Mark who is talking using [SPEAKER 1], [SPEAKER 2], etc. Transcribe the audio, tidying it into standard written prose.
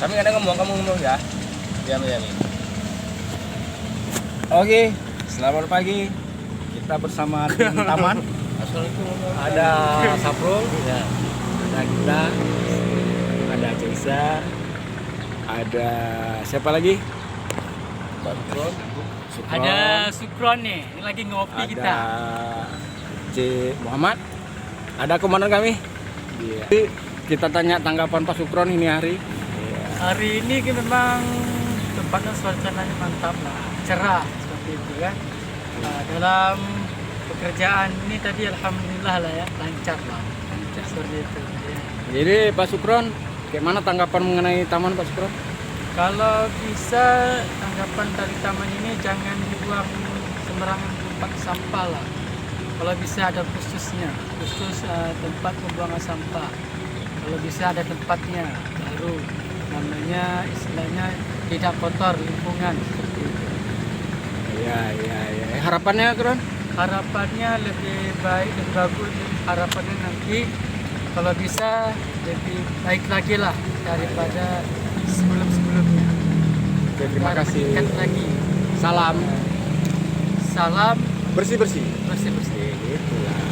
[SPEAKER 1] Kami kadang ngomong, kamu ngomong ya. Ya, ya. Oke, selamat pagi. Kita bersama tim taman. Ada Saprul, ya. Ada kita, ada Cesa, ada siapa lagi? Sukron.
[SPEAKER 2] Ada Sukron nih, ini lagi ngopi
[SPEAKER 1] Ada
[SPEAKER 2] kita.
[SPEAKER 1] C. Muhammad. Ada komandan kami. Iya. Jadi, kita tanya tanggapan Pak Sukron ini hari.
[SPEAKER 2] Hari ini memang tempatnya suasananya mantap lah, cerah seperti itu kan. Dalam pekerjaan ini tadi alhamdulillah lah ya, lancar lah. Seperti itu. Ya.
[SPEAKER 1] Jadi Pak Sukron, bagaimana tanggapan mengenai taman Pak Sukron?
[SPEAKER 2] Kalau bisa tanggapan dari taman ini jangan dibuang sembarangan tempat sampah lah. Kalau bisa ada khusus tempat pembuangan sampah. Kalau bisa ada tempatnya baru, namanya istilahnya tidak kotor lingkungan seperti itu.
[SPEAKER 1] Iya. Harapannya Kron?
[SPEAKER 2] Harapannya lebih baik dan bagus. Harapannya nanti kalau bisa lebih baik lagi lah daripada sebelum-sebelumnya.
[SPEAKER 1] Oke, terima kasih.
[SPEAKER 2] Meningkat lagi.
[SPEAKER 1] Salam
[SPEAKER 2] Salam
[SPEAKER 1] bersih-bersih.
[SPEAKER 2] bersih-bersih.
[SPEAKER 1] Itulah.